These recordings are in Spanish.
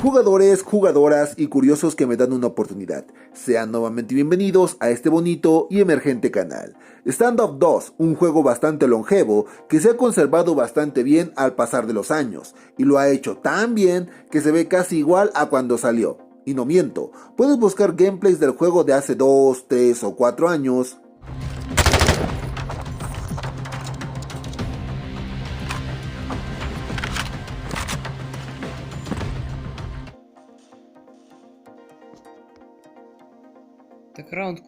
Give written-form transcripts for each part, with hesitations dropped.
Jugadores, jugadoras y curiosos que me dan una oportunidad, sean nuevamente bienvenidos a este bonito y emergente canal. Standoff 2, un juego bastante longevo que se ha conservado bastante bien al pasar de los años, y lo ha hecho tan bien que se ve casi igual a cuando salió. Y no miento, puedes buscar gameplays del juego de hace 2, 3 o 4 años. Так, Раунд,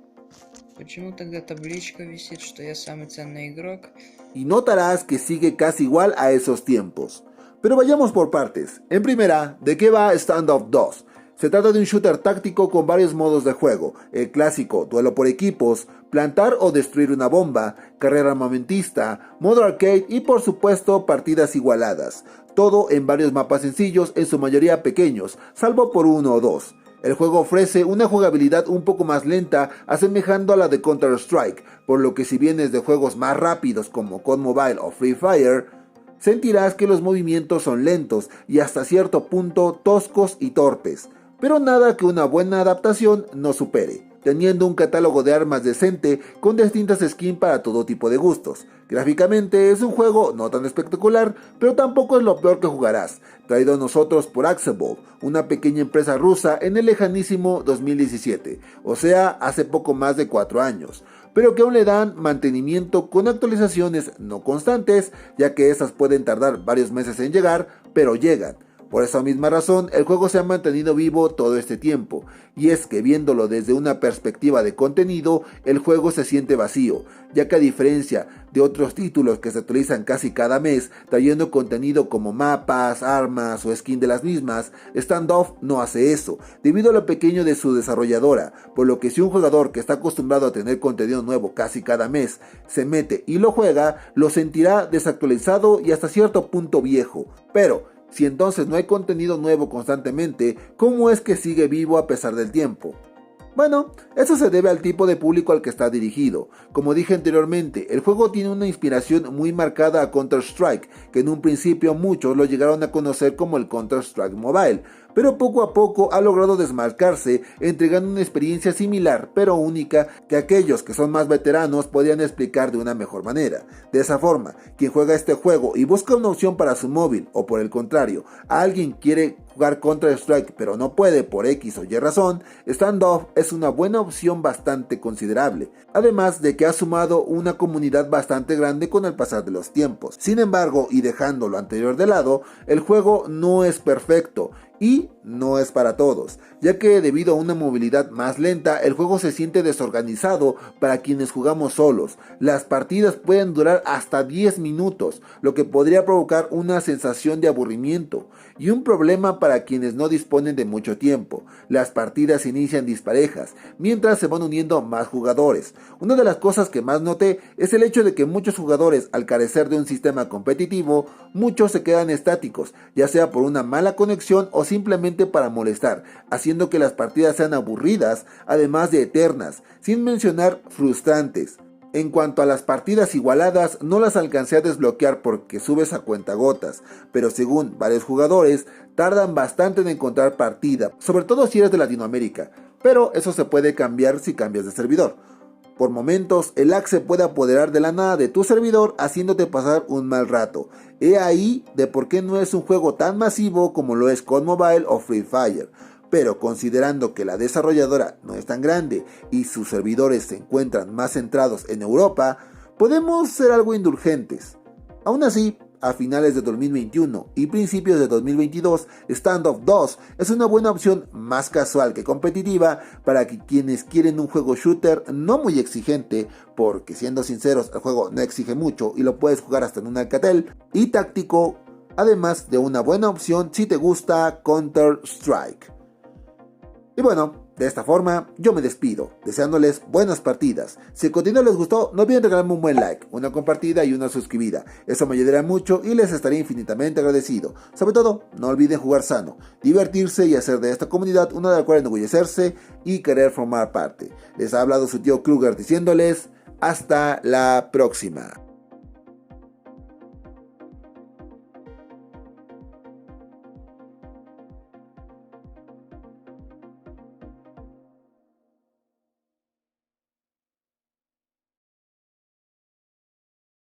почему тогда табличка висит, что я самый ценный игрок? Y notarás que sigue casi igual a esos tiempos. Pero vayamos por partes. En primera, ¿de qué va Standoff 2? Se trata de un shooter táctico con varios modos de juego, el clásico duelo por equipos, plantar o destruir una bomba, carrera armamentista, modo arcade y por supuesto partidas igualadas. Todo en varios mapas sencillos, en su mayoría pequeños, salvo por uno o dos. El juego ofrece una jugabilidad un poco más lenta, asemejando a la de Counter-Strike, por lo que si vienes de juegos más rápidos como COD Mobile o Free Fire, sentirás que los movimientos son lentos y hasta cierto punto toscos y torpes, pero nada que una buena adaptación no supere, teniendo un catálogo de armas decente con distintas skins para todo tipo de gustos. Gráficamente es un juego no tan espectacular, pero tampoco es lo peor que jugarás, traído a nosotros por Axebol, una pequeña empresa rusa en el lejanísimo 2017, o sea, hace poco más de 4 años, pero que aún le dan mantenimiento con actualizaciones no constantes, ya que estas pueden tardar varios meses en llegar, pero llegan. Por esa misma razón, el juego se ha mantenido vivo todo este tiempo, y es que viéndolo desde una perspectiva de contenido, el juego se siente vacío, ya que a diferencia de otros títulos que se actualizan casi cada mes, trayendo contenido como mapas, armas o skin de las mismas, Standoff no hace eso, debido a lo pequeño de su desarrolladora, por lo que si un jugador que está acostumbrado a tener contenido nuevo casi cada mes, se mete y lo juega, lo sentirá desactualizado y hasta cierto punto viejo, pero si entonces no hay contenido nuevo constantemente, ¿cómo es que sigue vivo a pesar del tiempo? Bueno, eso se debe al tipo de público al que está dirigido. Como dije anteriormente, el juego tiene una inspiración muy marcada a Counter-Strike, que en un principio muchos lo llegaron a conocer como el Counter-Strike Mobile, pero poco a poco ha logrado desmarcarse, entregando una experiencia similar, pero única, que aquellos que son más veteranos podrían explicar de una mejor manera. De esa forma, quien juega este juego y busca una opción para su móvil, o por el contrario, alguien quiere jugar Counter-Strike pero no puede por X o Y razón, Standoff es una buena opción bastante considerable, además de que ha sumado una comunidad bastante grande con el pasar de los tiempos. Sin embargo, y dejando lo anterior de lado, el juego no es perfecto, y no es para todos, ya que debido a una movilidad más lenta, el juego se siente desorganizado para quienes jugamos solos. Las partidas pueden durar hasta 10 minutos, lo que podría provocar una sensación de aburrimiento, y un problema para quienes no disponen de mucho tiempo. Las partidas inician disparejas, mientras se van uniendo más jugadores. Una de las cosas que más noté es el hecho de que muchos jugadores, al carecer de un sistema competitivo, muchos se quedan estáticos, ya sea por una mala conexión o simplemente para molestar, haciendo que las partidas sean aburridas, además de eternas, sin mencionar frustrantes. En cuanto a las partidas igualadas, no las alcancé a desbloquear porque subes a cuentagotas, pero según varios jugadores, tardan bastante en encontrar partida, sobre todo si eres de Latinoamérica, pero eso se puede cambiar si cambias de servidor. Por momentos, el lag se puede apoderar de la nada de tu servidor, haciéndote pasar un mal rato. He ahí de por qué no es un juego tan masivo como lo es COD Mobile o Free Fire. Pero considerando que la desarrolladora no es tan grande y sus servidores se encuentran más centrados en Europa, podemos ser algo indulgentes. Aún así, a finales de 2021 y principios de 2022, Standoff 2 es una buena opción más casual que competitiva para quienes quieren un juego shooter no muy exigente, porque siendo sinceros el juego no exige mucho y lo puedes jugar hasta en un Alcatel, y táctico, además de una buena opción si te gusta Counter-Strike. Y bueno, de esta forma yo me despido, deseándoles buenas partidas. Si el contenido les gustó, no olviden regalarme un buen like, una compartida y una suscribida. Eso me ayudará mucho y les estaré infinitamente agradecido. Sobre todo, no olviden jugar sano, divertirse y hacer de esta comunidad una de la cual enorgullecerse y querer formar parte. Les ha hablado su tío Kruger diciéndoles hasta la próxima.